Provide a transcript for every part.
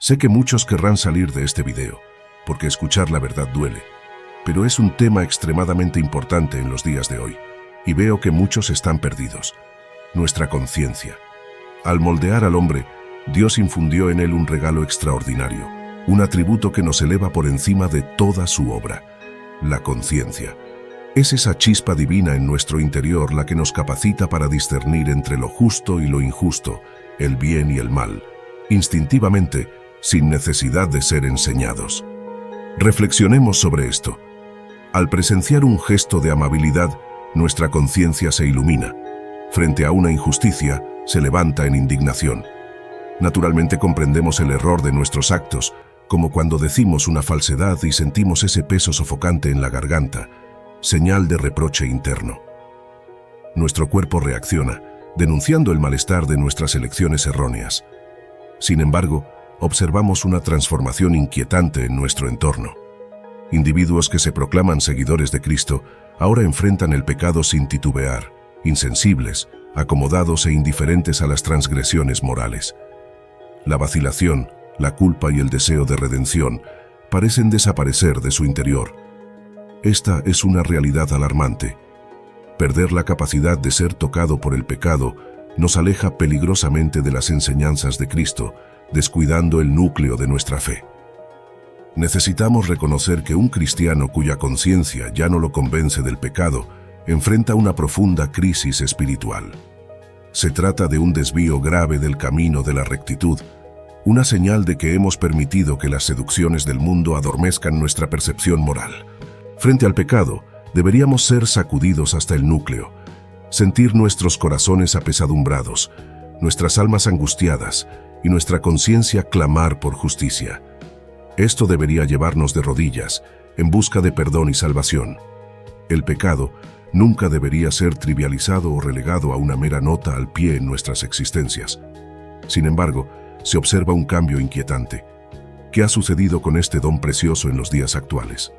Sé que muchos querrán salir de este video, porque escuchar la verdad duele, pero es un tema extremadamente importante en los días de hoy, y veo que muchos están perdidos. Nuestra conciencia. Al moldear al hombre, Dios infundió en él un regalo extraordinario, un atributo que nos eleva por encima de toda su obra, la conciencia. Es esa chispa divina en nuestro interior la que nos capacita para discernir entre lo justo y lo injusto, el bien y el mal, instintivamente, sin necesidad de ser enseñados. Reflexionemos sobre esto. Al presenciar un gesto de amabilidad, nuestra conciencia se ilumina. Frente a una injusticia, se levanta en indignación. Naturalmente comprendemos el error de nuestros actos, como cuando decimos una falsedad y sentimos ese peso sofocante en la garganta, señal de reproche interno. Nuestro cuerpo reacciona, denunciando el malestar de nuestras elecciones erróneas. Sin embargo, observamos una transformación inquietante en nuestro entorno. Individuos que se proclaman seguidores de Cristo ahora enfrentan el pecado sin titubear, insensibles, acomodados e indiferentes a las transgresiones morales. La vacilación, la culpa y el deseo de redención parecen desaparecer de su interior. Esta es una realidad alarmante. Perder la capacidad de ser tocado por el pecado nos aleja peligrosamente de las enseñanzas de Cristo, descuidando el núcleo de nuestra fe. Necesitamos reconocer que un cristiano cuya conciencia ya no lo convence del pecado enfrenta una profunda crisis espiritual. Se trata de un desvío grave del camino de la rectitud, una señal de que hemos permitido que las seducciones del mundo adormezcan nuestra percepción moral. Frente al pecado, deberíamos ser sacudidos hasta el núcleo, sentir nuestros corazones apesadumbrados, nuestras almas angustiadas y nuestra conciencia clamar por justicia. Esto debería llevarnos de rodillas, en busca de perdón y salvación. El pecado nunca debería ser trivializado o relegado a una mera nota al pie en nuestras existencias. Sin embargo, se observa un cambio inquietante. ¿Qué ha sucedido con este don precioso en los días actuales?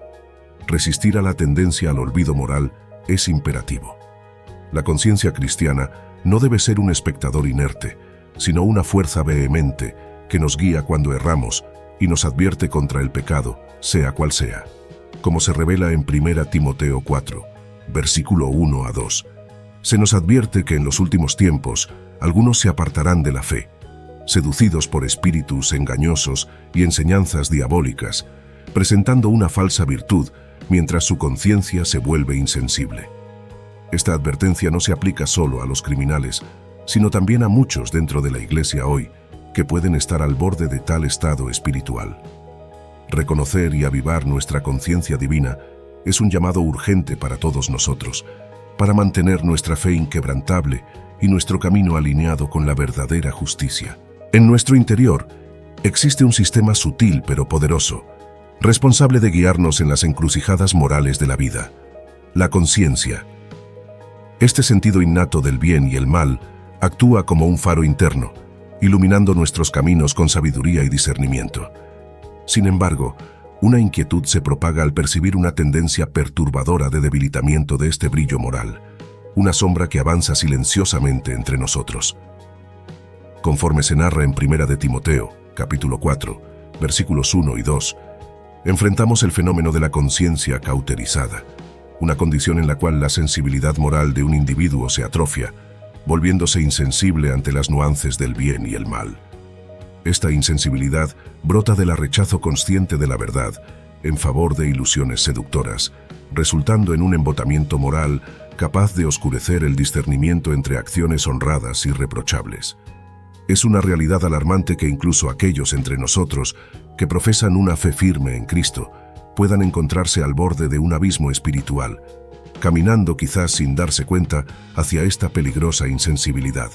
Resistir a la tendencia al olvido moral es imperativo. La conciencia cristiana no debe ser un espectador inerte, sino una fuerza vehemente que nos guía cuando erramos y nos advierte contra el pecado, sea cual sea. Como se revela en 1 Timoteo 4, versículo 1 a 2, se nos advierte que en los últimos tiempos algunos se apartarán de la fe, seducidos por espíritus engañosos y enseñanzas diabólicas, presentando una falsa virtud mientras su conciencia se vuelve insensible. Esta advertencia no se aplica solo a los criminales, sino también a muchos dentro de la Iglesia hoy, que pueden estar al borde de tal estado espiritual. Reconocer y avivar nuestra conciencia divina es un llamado urgente para todos nosotros, para mantener nuestra fe inquebrantable y nuestro camino alineado con la verdadera justicia. En nuestro interior existe un sistema sutil pero poderoso, responsable de guiarnos en las encrucijadas morales de la vida: la conciencia. Este sentido innato del bien y el mal actúa como un faro interno, iluminando nuestros caminos con sabiduría y discernimiento. Sin embargo, una inquietud se propaga al percibir una tendencia perturbadora de debilitamiento de este brillo moral, una sombra que avanza silenciosamente entre nosotros. Conforme se narra en 1 Timoteo, capítulo 4, versículos 1 y 2, enfrentamos el fenómeno de la conciencia cauterizada, una condición en la cual la sensibilidad moral de un individuo se atrofia, volviéndose insensible ante las nuances del bien y el mal. Esta insensibilidad brota del rechazo consciente de la verdad en favor de ilusiones seductoras, resultando en un embotamiento moral capaz de oscurecer el discernimiento entre acciones honradas y reprochables. Es una realidad alarmante que incluso aquellos entre nosotros que profesan una fe firme en Cristo puedan encontrarse al borde de un abismo espiritual, caminando quizás sin darse cuenta hacia esta peligrosa insensibilidad.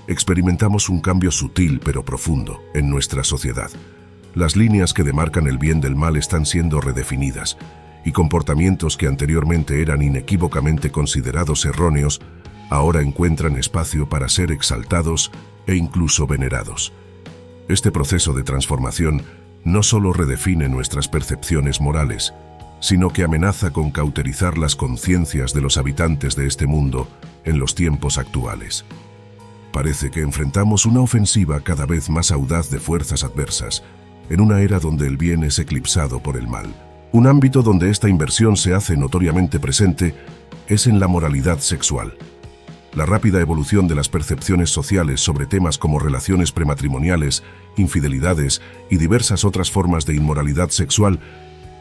Experimentamos un cambio sutil pero profundo en nuestra sociedad. Las líneas que demarcan el bien del mal están siendo redefinidas, y comportamientos que anteriormente eran inequívocamente considerados erróneos, ahora encuentran espacio para ser exaltados e incluso venerados. Este proceso de transformación no solo redefine nuestras percepciones morales, sino que amenaza con cauterizar las conciencias de los habitantes de este mundo en los tiempos actuales. Parece que enfrentamos una ofensiva cada vez más audaz de fuerzas adversas, en una era donde el bien es eclipsado por el mal. Un ámbito donde esta inversión se hace notoriamente presente es en la moralidad sexual. La rápida evolución de las percepciones sociales sobre temas como relaciones prematrimoniales, infidelidades y diversas otras formas de inmoralidad sexual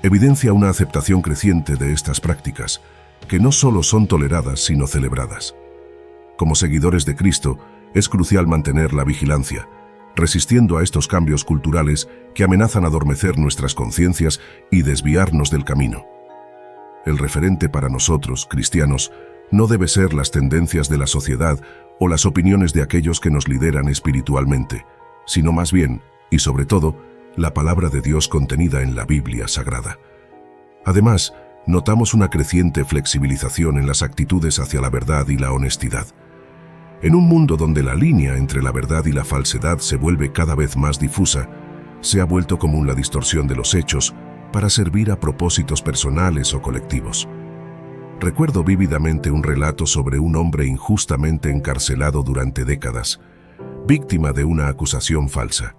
evidencia una aceptación creciente de estas prácticas, que no solo son toleradas sino celebradas. Como seguidores de Cristo, es crucial mantener la vigilancia, resistiendo a estos cambios culturales que amenazan adormecer nuestras conciencias y desviarnos del camino. El referente para nosotros, cristianos, no debe ser las tendencias de la sociedad o las opiniones de aquellos que nos lideran espiritualmente, sino más bien, y sobre todo, la palabra de Dios contenida en la Biblia Sagrada. Además, notamos una creciente flexibilización en las actitudes hacia la verdad y la honestidad. En un mundo donde la línea entre la verdad y la falsedad se vuelve cada vez más difusa, se ha vuelto común la distorsión de los hechos para servir a propósitos personales o colectivos. Recuerdo vívidamente un relato sobre un hombre injustamente encarcelado durante décadas, víctima de una acusación falsa.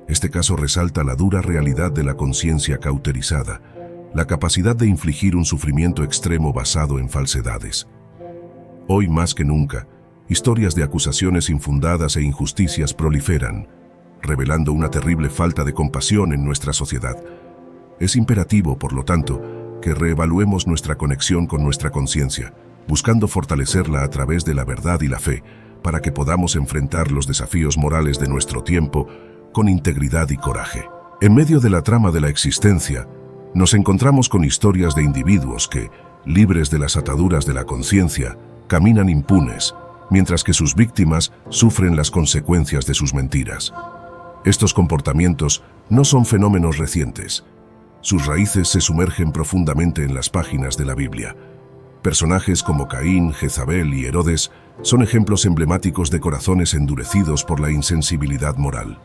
Este caso resalta la dura realidad de la conciencia cauterizada, la capacidad de infligir un sufrimiento extremo basado en falsedades. Hoy más que nunca, historias de acusaciones infundadas e injusticias proliferan, revelando una terrible falta de compasión en nuestra sociedad. Es imperativo, por lo tanto, que reevaluemos nuestra conexión con nuestra conciencia, buscando fortalecerla a través de la verdad y la fe, para que podamos enfrentar los desafíos morales de nuestro tiempo con integridad y coraje. En medio de la trama de la existencia, nos encontramos con historias de individuos que, libres de las ataduras de la conciencia, caminan impunes, mientras que sus víctimas sufren las consecuencias de sus mentiras. Estos comportamientos no son fenómenos recientes. Sus raíces se sumergen profundamente en las páginas de la Biblia. Personajes como Caín, Jezabel y Herodes son ejemplos emblemáticos de corazones endurecidos por la insensibilidad moral.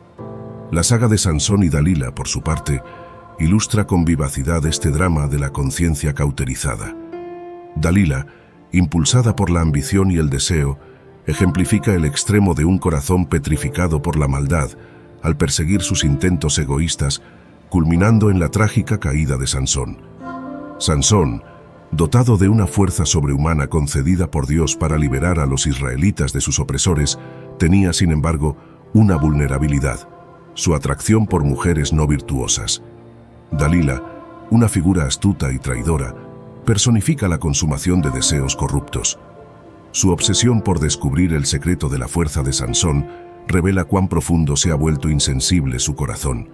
La saga de Sansón y Dalila, por su parte, ilustra con vivacidad este drama de la conciencia cauterizada. Dalila, impulsada por la ambición y el deseo, ejemplifica el extremo de un corazón petrificado por la maldad al perseguir sus intentos egoístas, culminando en la trágica caída de Sansón. Sansón, dotado de una fuerza sobrehumana concedida por Dios para liberar a los israelitas de sus opresores, tenía, sin embargo, una vulnerabilidad: su atracción por mujeres no virtuosas. Dalila, una figura astuta y traidora, personifica la consumación de deseos corruptos. Su obsesión por descubrir el secreto de la fuerza de Sansón revela cuán profundo se ha vuelto insensible su corazón.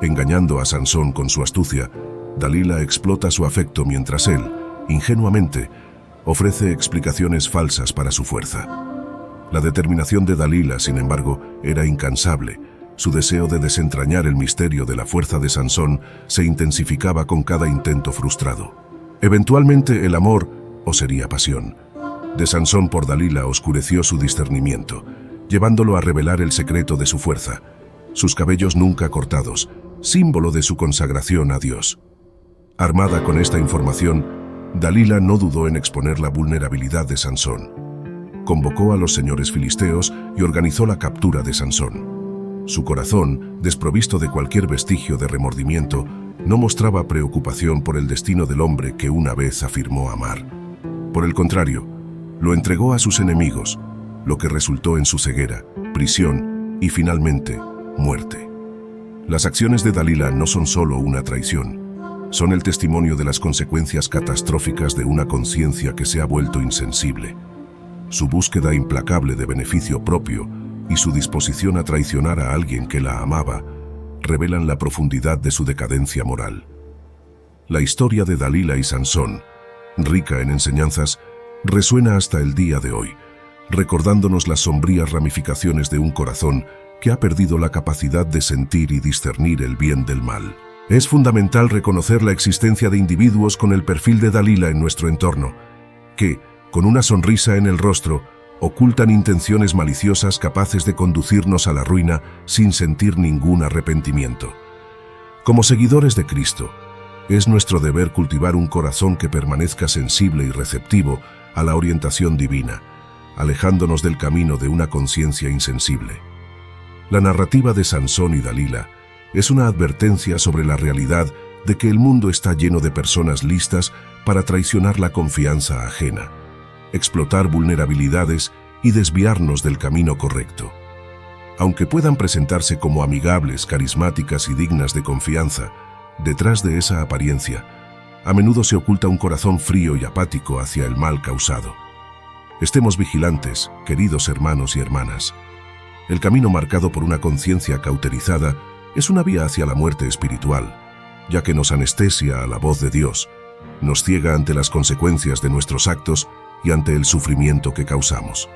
Engañando a Sansón con su astucia, Dalila explota su afecto mientras él, ingenuamente, ofrece explicaciones falsas para su fuerza. La determinación de Dalila, sin embargo, era incansable. Su deseo de desentrañar el misterio de la fuerza de Sansón se intensificaba con cada intento frustrado. Eventualmente el amor, o sería pasión, de Sansón por Dalila oscureció su discernimiento, llevándolo a revelar el secreto de su fuerza: sus cabellos nunca cortados, símbolo de su consagración a Dios. Armada con esta información, Dalila no dudó en exponer la vulnerabilidad de Sansón. Convocó a los señores filisteos y organizó la captura de Sansón. Su corazón, desprovisto de cualquier vestigio de remordimiento, no mostraba preocupación por el destino del hombre que una vez afirmó amar. Por el contrario, lo entregó a sus enemigos, lo que resultó en su ceguera, prisión y, finalmente, muerte. Las acciones de Dalila no son solo una traición, son el testimonio de las consecuencias catastróficas de una conciencia que se ha vuelto insensible. Su búsqueda implacable de beneficio propio y su disposición a traicionar a alguien que la amaba revelan la profundidad de su decadencia moral. La historia de Dalila y Sansón, rica en enseñanzas, resuena hasta el día de hoy, recordándonos las sombrías ramificaciones de un corazón que ha perdido la capacidad de sentir y discernir el bien del mal. Es fundamental reconocer la existencia de individuos con el perfil de Dalila en nuestro entorno, que, con una sonrisa en el rostro, ocultan intenciones maliciosas capaces de conducirnos a la ruina sin sentir ningún arrepentimiento. Como seguidores de Cristo, es nuestro deber cultivar un corazón que permanezca sensible y receptivo a la orientación divina, alejándonos del camino de una conciencia insensible. La narrativa de Sansón y Dalila es una advertencia sobre la realidad de que el mundo está lleno de personas listas para traicionar la confianza ajena, explotar vulnerabilidades y desviarnos del camino correcto. Aunque puedan presentarse como amigables, carismáticas y dignas de confianza, detrás de esa apariencia, a menudo se oculta un corazón frío y apático hacia el mal causado. Estemos vigilantes, queridos hermanos y hermanas. El camino marcado por una conciencia cauterizada es una vía hacia la muerte espiritual, ya que nos anestesia a la voz de Dios, nos ciega ante las consecuencias de nuestros actos y ante el sufrimiento que causamos.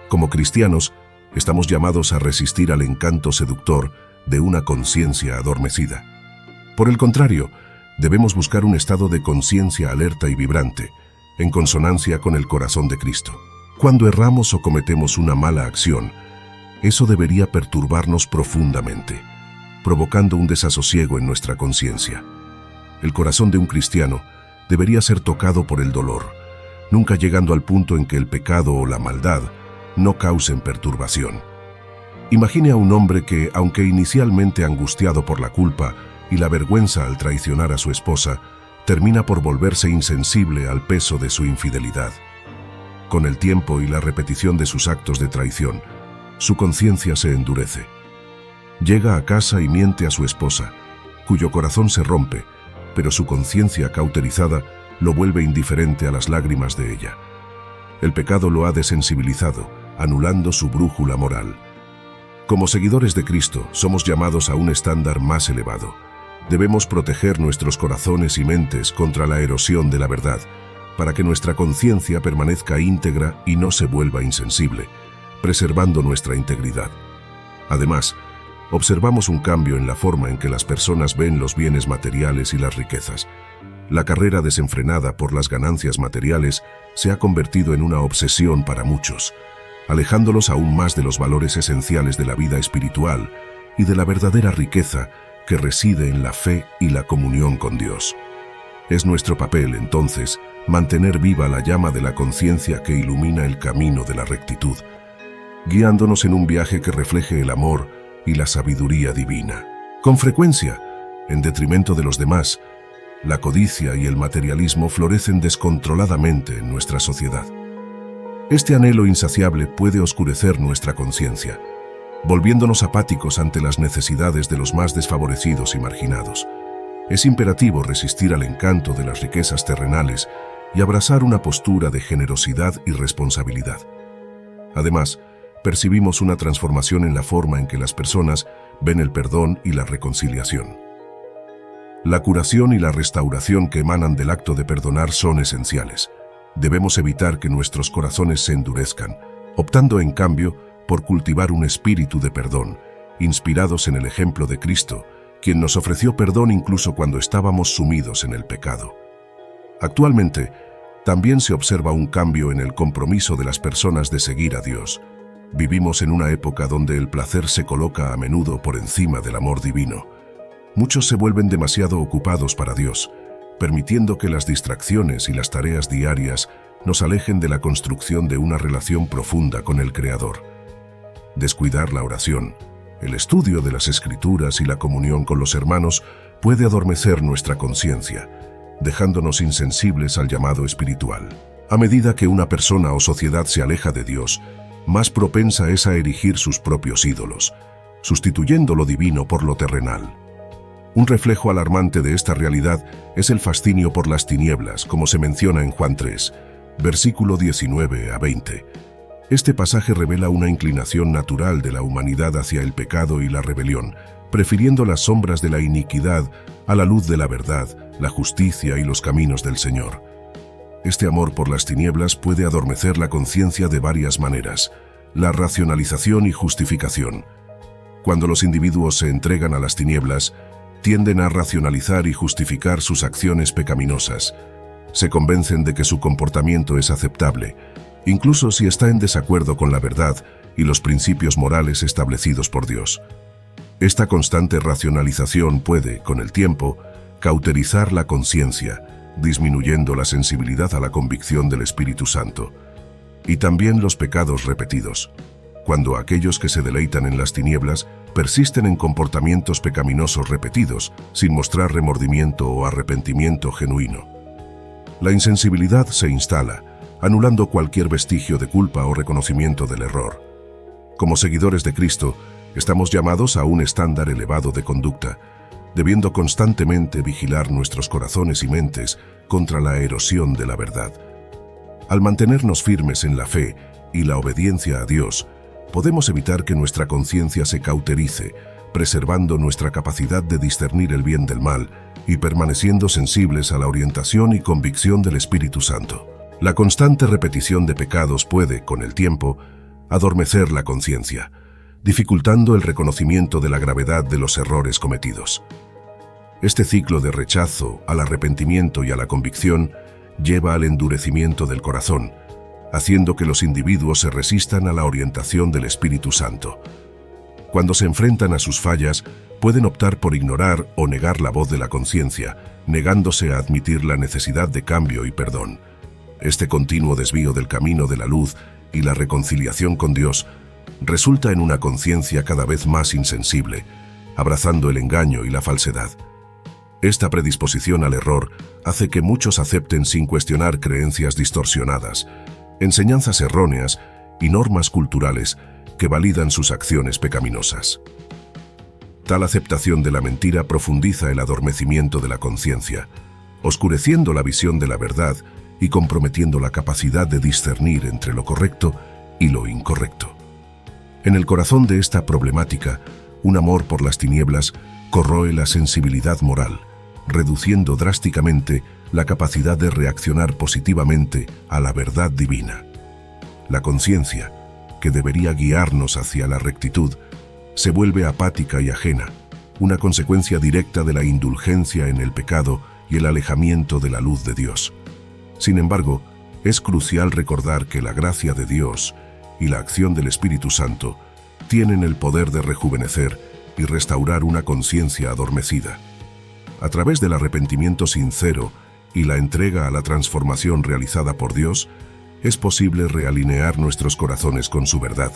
Como cristianos, estamos llamados a resistir al encanto seductor de una conciencia adormecida. Por el contrario, debemos buscar un estado de conciencia alerta y vibrante, en consonancia con el corazón de Cristo. Cuando erramos o cometemos una mala acción, eso debería perturbarnos profundamente, provocando un desasosiego en nuestra conciencia. El corazón de un cristiano debería ser tocado por el dolor, nunca llegando al punto en que el pecado o la maldad no causen perturbación. Imagine a un hombre que, aunque inicialmente angustiado por la culpa y la vergüenza al traicionar a su esposa, termina por volverse insensible al peso de su infidelidad. Con el tiempo y la repetición de sus actos de traición, su conciencia se endurece. Llega a casa y miente a su esposa, cuyo corazón se rompe, pero su conciencia cauterizada lo vuelve indiferente a las lágrimas de ella. El pecado lo ha desensibilizado, anulando su brújula moral. Como seguidores de Cristo, somos llamados a un estándar más elevado. Debemos proteger nuestros corazones y mentes contra la erosión de la verdad, para que nuestra conciencia permanezca íntegra y no se vuelva insensible, preservando nuestra integridad. Además, observamos un cambio en la forma en que las personas ven los bienes materiales y las riquezas. La carrera desenfrenada por las ganancias materiales se ha convertido en una obsesión para muchos, alejándolos aún más de los valores esenciales de la vida espiritual y de la verdadera riqueza que reside en la fe y la comunión con Dios. Es nuestro papel, entonces, mantener viva la llama de la conciencia que ilumina el camino de la rectitud, guiándonos en un viaje que refleje el amor y la sabiduría divina. Con frecuencia, en detrimento de los demás, la codicia y el materialismo florecen descontroladamente en nuestra sociedad. Este anhelo insaciable puede oscurecer nuestra conciencia, volviéndonos apáticos ante las necesidades de los más desfavorecidos y marginados. Es imperativo resistir al encanto de las riquezas terrenales y abrazar una postura de generosidad y responsabilidad. Además, percibimos una transformación en la forma en que las personas ven el perdón y la reconciliación. La curación y la restauración que emanan del acto de perdonar son esenciales. Debemos evitar que nuestros corazones se endurezcan, optando en cambio por cultivar un espíritu de perdón, inspirados en el ejemplo de Cristo, quien nos ofreció perdón incluso cuando estábamos sumidos en el pecado. Actualmente, también se observa un cambio en el compromiso de las personas de seguir a Dios. Vivimos en una época donde el placer se coloca a menudo por encima del amor divino. Muchos se vuelven demasiado ocupados para Dios, permitiendo que las distracciones y las tareas diarias nos alejen de la construcción de una relación profunda con el Creador. Descuidar la oración, el estudio de las Escrituras y la comunión con los hermanos puede adormecer nuestra conciencia, dejándonos insensibles al llamado espiritual. A medida que una persona o sociedad se aleja de Dios, más propensa es a erigir sus propios ídolos, sustituyendo lo divino por lo terrenal. Un reflejo alarmante de esta realidad es el fascinio por las tinieblas, como se menciona en Juan 3, versículo 19 a 20. Este pasaje revela una inclinación natural de la humanidad hacia el pecado y la rebelión, prefiriendo las sombras de la iniquidad a la luz de la verdad, la justicia y los caminos del Señor. Este amor por las tinieblas puede adormecer la conciencia de varias maneras: la racionalización y justificación. Cuando los individuos se entregan a las tinieblas, tienden a racionalizar y justificar sus acciones pecaminosas. Se convencen de que su comportamiento es aceptable, incluso si está en desacuerdo con la verdad y los principios morales establecidos por Dios. Esta constante racionalización puede, con el tiempo, cauterizar la conciencia, disminuyendo la sensibilidad a la convicción del Espíritu Santo. y también los pecados repetidos, cuando aquellos que se deleitan en las tinieblas persisten en comportamientos pecaminosos repetidos, sin mostrar remordimiento o arrepentimiento genuino. La insensibilidad se instala, anulando cualquier vestigio de culpa o reconocimiento del error. Como seguidores de Cristo, estamos llamados a un estándar elevado de conducta, debiendo constantemente vigilar nuestros corazones y mentes contra la erosión de la verdad. Al mantenernos firmes en la fe y la obediencia a Dios, podemos evitar que nuestra conciencia se cauterice, preservando nuestra capacidad de discernir el bien del mal y permaneciendo sensibles a la orientación y convicción del Espíritu Santo. La constante repetición de pecados puede, con el tiempo, adormecer la conciencia, dificultando el reconocimiento de la gravedad de los errores cometidos. Este ciclo de rechazo al arrepentimiento y a la convicción lleva al endurecimiento del corazón, haciendo que los individuos se resistan a la orientación del Espíritu Santo. Cuando se enfrentan a sus fallas, pueden optar por ignorar o negar la voz de la conciencia, negándose a admitir la necesidad de cambio y perdón. Este continuo desvío del camino de la luz y la reconciliación con Dios resulta en una conciencia cada vez más insensible, abrazando el engaño y la falsedad. Esta predisposición al error hace que muchos acepten sin cuestionar creencias distorsionadas, enseñanzas erróneas y normas culturales que validan sus acciones pecaminosas. Tal aceptación de la mentira profundiza el adormecimiento de la conciencia, oscureciendo la visión de la verdad y comprometiendo la capacidad de discernir entre lo correcto y lo incorrecto. En el corazón de esta problemática, un amor por las tinieblas corroe la sensibilidad moral, reduciendo drásticamente la capacidad de reaccionar positivamente a la verdad divina. La conciencia, que debería guiarnos hacia la rectitud, se vuelve apática y ajena, una consecuencia directa de la indulgencia en el pecado y el alejamiento de la luz de Dios. Sin embargo, es crucial recordar que la gracia de Dios y la acción del Espíritu Santo tienen el poder de rejuvenecer y restaurar una conciencia adormecida. A través del arrepentimiento sincero y la entrega a la transformación realizada por Dios, es posible realinear nuestros corazones con su verdad.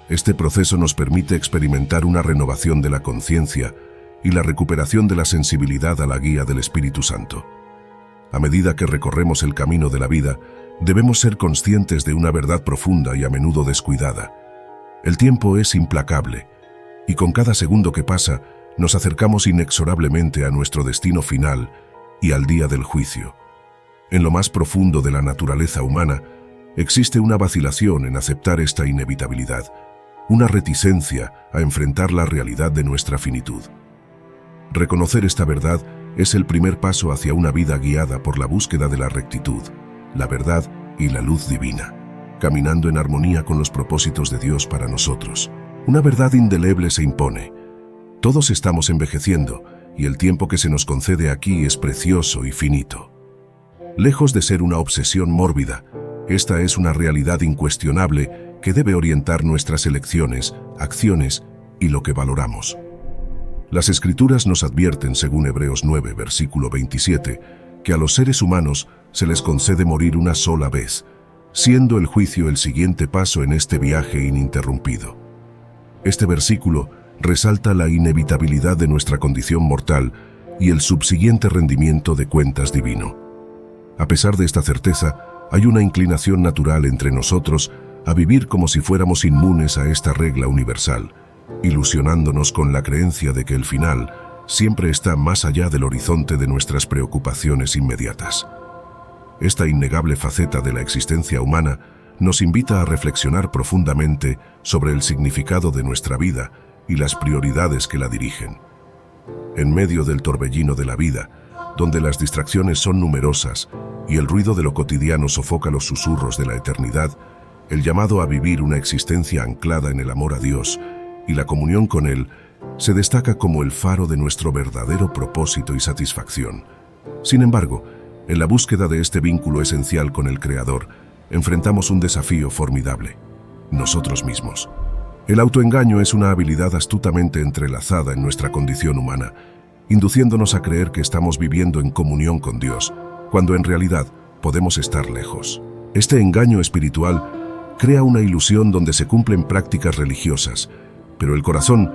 Este proceso nos permite experimentar una renovación de la conciencia y la recuperación de la sensibilidad a la guía del Espíritu Santo. A medida que recorremos el camino de la vida, debemos ser conscientes de una verdad profunda y a menudo descuidada. El tiempo es implacable, y con cada segundo que pasa, nos acercamos inexorablemente a nuestro destino final y al día del juicio. En lo más profundo de la naturaleza humana, existe una vacilación en aceptar esta inevitabilidad, una reticencia a enfrentar la realidad de nuestra finitud. Reconocer esta verdad es el primer paso hacia una vida guiada por la búsqueda de la rectitud, la verdad y la luz divina, caminando en armonía con los propósitos de Dios para nosotros. Una verdad indeleble se impone. Todos estamos envejeciendo y el tiempo que se nos concede aquí es precioso y finito. Lejos de ser una obsesión mórbida, esta es una realidad incuestionable que debe orientar nuestras elecciones, acciones y lo que valoramos. Las Escrituras nos advierten, según Hebreos 9, versículo 27, que a los seres humanos se les concede morir una sola vez, siendo el juicio el siguiente paso en este viaje ininterrumpido. Este versículo resalta la inevitabilidad de nuestra condición mortal y el subsiguiente rendimiento de cuentas divino. A pesar de esta certeza, hay una inclinación natural entre nosotros a vivir como si fuéramos inmunes a esta regla universal, ilusionándonos con la creencia de que el final siempre está más allá del horizonte de nuestras preocupaciones inmediatas. Esta innegable faceta de la existencia humana nos invita a reflexionar profundamente sobre el significado de nuestra vida y las prioridades que la dirigen. En medio del torbellino de la vida, donde las distracciones son numerosas y el ruido de lo cotidiano sofoca los susurros de la eternidad, el llamado a vivir una existencia anclada en el amor a Dios y la comunión con Él se destaca como el faro de nuestro verdadero propósito y satisfacción. Sin embargo, en la búsqueda de este vínculo esencial con el Creador, enfrentamos un desafío formidable: nosotros mismos. El autoengaño es una habilidad astutamente entrelazada en nuestra condición humana, induciéndonos a creer que estamos viviendo en comunión con Dios, cuando en realidad podemos estar lejos. Este engaño espiritual crea una ilusión donde se cumplen prácticas religiosas, pero el corazón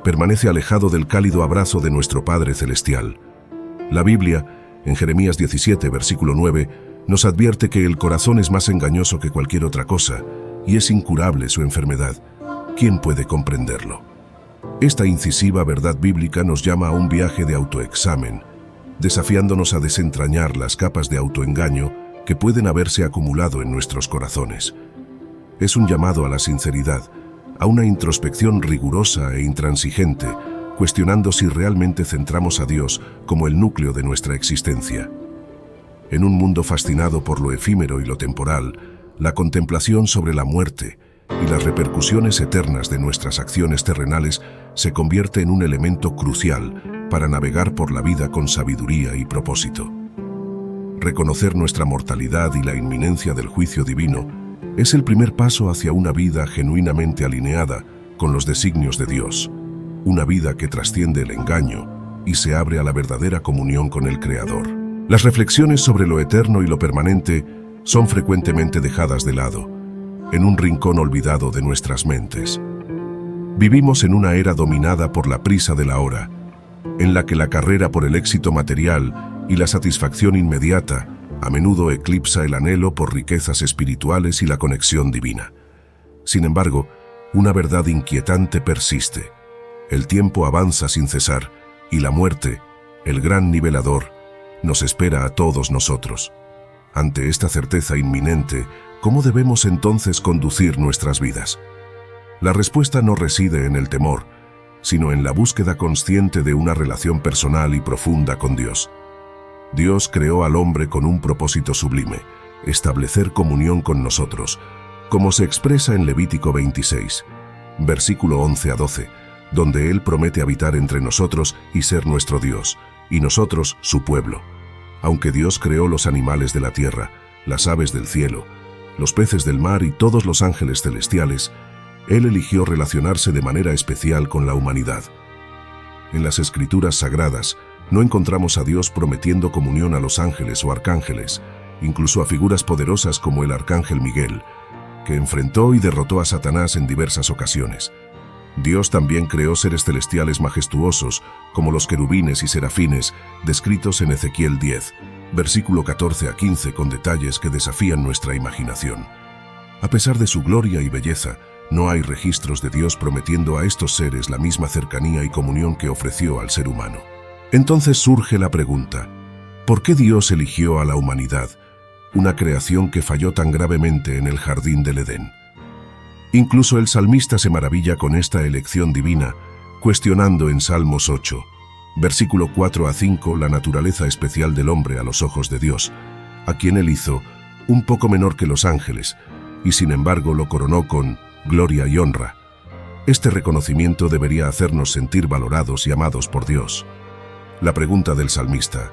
permanece alejado del cálido abrazo de nuestro Padre Celestial. La Biblia, en Jeremías 17, versículo 9, nos advierte que el corazón es más engañoso que cualquier otra cosa y es incurable su enfermedad. ¿Quién puede comprenderlo? Esta incisiva verdad bíblica nos llama a un viaje de autoexamen, desafiándonos a desentrañar las capas de autoengaño que pueden haberse acumulado en nuestros corazones. Es un llamado a la sinceridad, a una introspección rigurosa e intransigente, cuestionando si realmente centramos a Dios como el núcleo de nuestra existencia. En un mundo fascinado por lo efímero y lo temporal, la contemplación sobre la muerte y las repercusiones eternas de nuestras acciones terrenales se convierte en un elemento crucial para navegar por la vida con sabiduría y propósito. Reconocer nuestra mortalidad y la inminencia del juicio divino es el primer paso hacia una vida genuinamente alineada con los designios de Dios, una vida que trasciende el engaño y se abre a la verdadera comunión con el Creador. Las reflexiones sobre lo eterno y lo permanente son frecuentemente dejadas de lado, en un rincón olvidado de nuestras mentes. Vivimos en una era dominada por la prisa de la hora, en la que la carrera por el éxito material y la satisfacción inmediata a menudo eclipsa el anhelo por riquezas espirituales y la conexión divina. Sin embargo, una verdad inquietante persiste. El tiempo avanza sin cesar y la muerte, el gran nivelador, nos espera a todos nosotros. Ante esta certeza inminente, ¿cómo debemos entonces conducir nuestras vidas? La respuesta no reside en el temor, sino en la búsqueda consciente de una relación personal y profunda con Dios. Dios creó al hombre con un propósito sublime, establecer comunión con nosotros, como se expresa en Levítico 26, versículo 11 a 12, donde Él promete habitar entre nosotros y ser nuestro Dios, y nosotros su pueblo. Aunque Dios creó los animales de la tierra, las aves del cielo, los peces del mar y todos los ángeles celestiales, Él eligió relacionarse de manera especial con la humanidad. En las Escrituras sagradas, no encontramos a Dios prometiendo comunión a los ángeles o arcángeles, incluso a figuras poderosas como el arcángel Miguel, que enfrentó y derrotó a Satanás en diversas ocasiones. Dios también creó seres celestiales majestuosos, como los querubines y serafines, descritos en Ezequiel 10, versículo 14 a 15, con detalles que desafían nuestra imaginación. A pesar de su gloria y belleza, no hay registros de Dios prometiendo a estos seres la misma cercanía y comunión que ofreció al ser humano. Entonces surge la pregunta: ¿por qué Dios eligió a la humanidad, una creación que falló tan gravemente en el jardín del Edén? Incluso el salmista se maravilla con esta elección divina, cuestionando en Salmos 8, versículo 4 a 5, la naturaleza especial del hombre a los ojos de Dios, a quien Él hizo un poco menor que los ángeles, y sin embargo lo coronó con gloria y honra. Este reconocimiento debería hacernos sentir valorados y amados por Dios. La pregunta del salmista,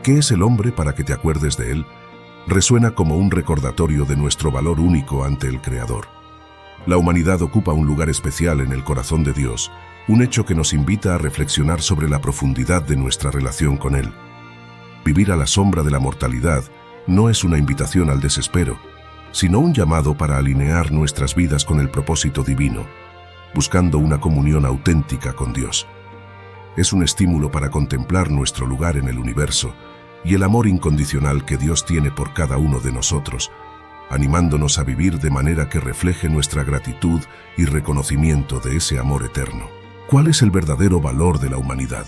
¿qué es el hombre para que te acuerdes de él?, resuena como un recordatorio de nuestro valor único ante el Creador. La humanidad ocupa un lugar especial en el corazón de Dios, un hecho que nos invita a reflexionar sobre la profundidad de nuestra relación con Él. Vivir a la sombra de la mortalidad no es una invitación al desespero, sino un llamado para alinear nuestras vidas con el propósito divino, buscando una comunión auténtica con Dios. Es un estímulo para contemplar nuestro lugar en el universo y el amor incondicional que Dios tiene por cada uno de nosotros, animándonos a vivir de manera que refleje nuestra gratitud y reconocimiento de ese amor eterno. ¿Cuál es el verdadero valor de la humanidad?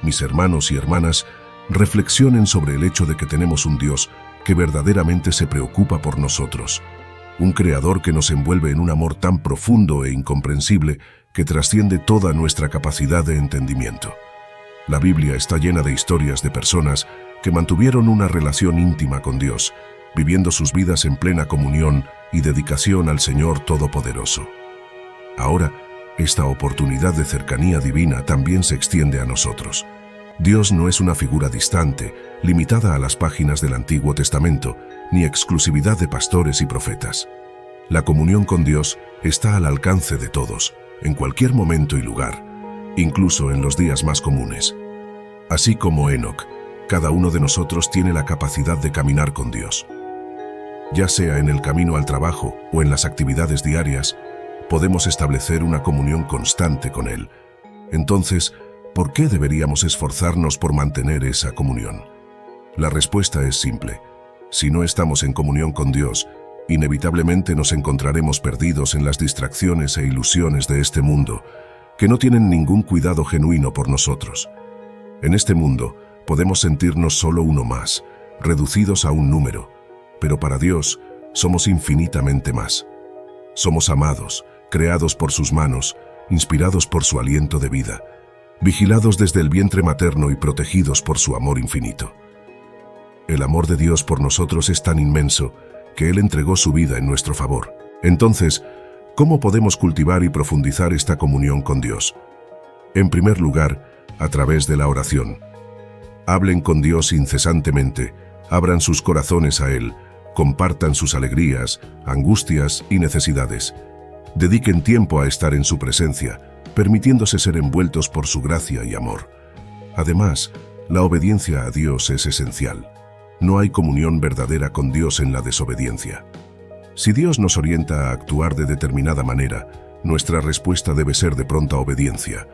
Mis hermanos y hermanas, reflexionen sobre el hecho de que tenemos un Dios que verdaderamente se preocupa por nosotros, un Creador que nos envuelve en un amor tan profundo e incomprensible que trasciende toda nuestra capacidad de entendimiento. La Biblia está llena de historias de personas que mantuvieron una relación íntima con Dios, viviendo sus vidas en plena comunión y dedicación al Señor Todopoderoso. Ahora, esta oportunidad de cercanía divina también se extiende a nosotros. Dios no es una figura distante, limitada a las páginas del Antiguo Testamento, ni exclusividad de pastores y profetas. La comunión con Dios está al alcance de todos, en cualquier momento y lugar, incluso en los días más comunes. Así como Enoc, cada uno de nosotros tiene la capacidad de caminar con Dios. Ya sea en el camino al trabajo o en las actividades diarias, podemos establecer una comunión constante con Él. Entonces, ¿por qué deberíamos esforzarnos por mantener esa comunión? La respuesta es simple. Si no estamos en comunión con Dios, inevitablemente nos encontraremos perdidos en las distracciones e ilusiones de este mundo, que no tienen ningún cuidado genuino por nosotros. En este mundo, podemos sentirnos solo uno más, reducidos a un número, pero para Dios somos infinitamente más. Somos amados, creados por sus manos, inspirados por su aliento de vida, vigilados desde el vientre materno y protegidos por su amor infinito. El amor de Dios por nosotros es tan inmenso que Él entregó su vida en nuestro favor. Entonces, ¿cómo podemos cultivar y profundizar esta comunión con Dios? En primer lugar, a través de la oración. Hablen con Dios incesantemente, abran sus corazones a Él, compartan sus alegrías, angustias y necesidades. Dediquen tiempo a estar en su presencia, permitiéndose ser envueltos por su gracia y amor. Además, la obediencia a Dios es esencial. No hay comunión verdadera con Dios en la desobediencia. Si Dios nos orienta a actuar de determinada manera, nuestra respuesta debe ser de pronta obediencia,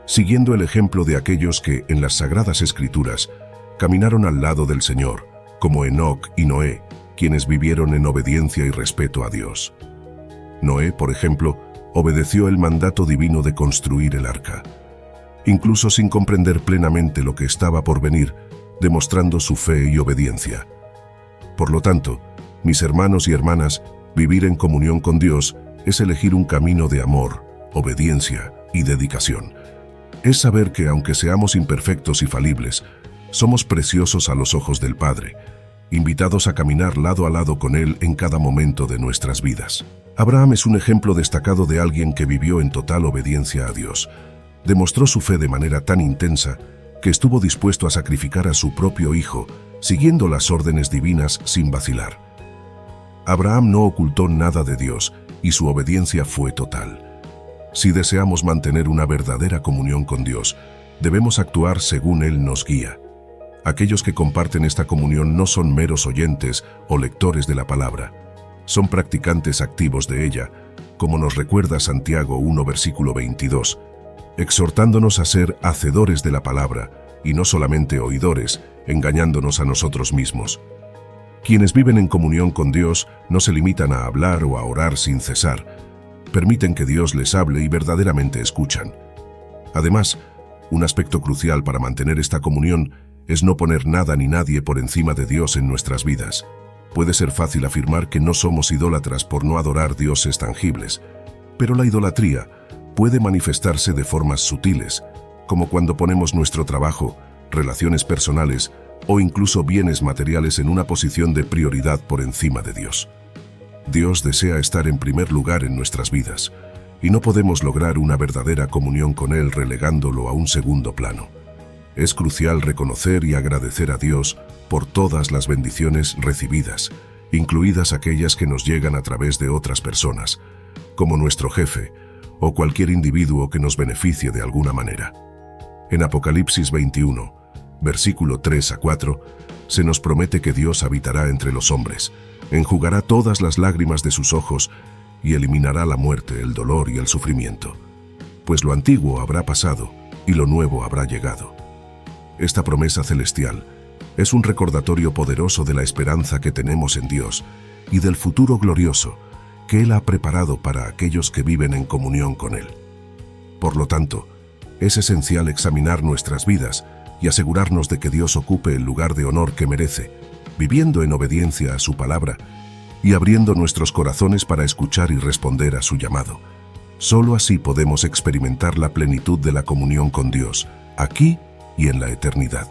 siguiendo el ejemplo de aquellos que, en las Sagradas Escrituras, caminaron al lado del Señor, como Enoc y Noé, quienes vivieron en obediencia y respeto a Dios. Noé, por ejemplo, obedeció el mandato divino de construir el arca, incluso sin comprender plenamente lo que estaba por venir, demostrando su fe y obediencia. Por lo tanto, mis hermanos y hermanas, vivir en comunión con Dios es elegir un camino de amor, obediencia y dedicación. Es saber que aunque seamos imperfectos y falibles, somos preciosos a los ojos del Padre, invitados a caminar lado a lado con Él en cada momento de nuestras vidas. Abraham es un ejemplo destacado de alguien que vivió en total obediencia a Dios. Demostró su fe de manera tan intensa que estuvo dispuesto a sacrificar a su propio hijo, siguiendo las órdenes divinas sin vacilar. Abraham no ocultó nada de Dios y su obediencia fue total. Si deseamos mantener una verdadera comunión con Dios, debemos actuar según Él nos guía. Aquellos que comparten esta comunión no son meros oyentes o lectores de la palabra, son practicantes activos de ella, como nos recuerda Santiago 1, versículo 22, exhortándonos a ser hacedores de la palabra y no solamente oidores, engañándonos a nosotros mismos. Quienes viven en comunión con Dios no se limitan a hablar o a orar sin cesar, permiten que Dios les hable y verdaderamente escuchan. Además, un aspecto crucial para mantener esta comunión es no poner nada ni nadie por encima de Dios en nuestras vidas. Puede ser fácil afirmar que no somos idólatras por no adorar dioses tangibles, pero la idolatría puede manifestarse de formas sutiles, como cuando ponemos nuestro trabajo, relaciones personales o incluso bienes materiales en una posición de prioridad por encima de Dios. Dios desea estar en primer lugar en nuestras vidas, y no podemos lograr una verdadera comunión con Él relegándolo a un segundo plano. Es crucial reconocer y agradecer a Dios por todas las bendiciones recibidas, incluidas aquellas que nos llegan a través de otras personas, como nuestro jefe o cualquier individuo que nos beneficie de alguna manera. En Apocalipsis 21, versículo 3 a 4, se nos promete que Dios habitará entre los hombres, enjugará todas las lágrimas de sus ojos y eliminará la muerte, el dolor y el sufrimiento, pues lo antiguo habrá pasado y lo nuevo habrá llegado. Esta promesa celestial es un recordatorio poderoso de la esperanza que tenemos en Dios y del futuro glorioso que Él ha preparado para aquellos que viven en comunión con Él. Por lo tanto, es esencial examinar nuestras vidas y asegurarnos de que Dios ocupe el lugar de honor que merece, viviendo en obediencia a su palabra y abriendo nuestros corazones para escuchar y responder a su llamado. Solo así podemos experimentar la plenitud de la comunión con Dios, aquí y en la eternidad.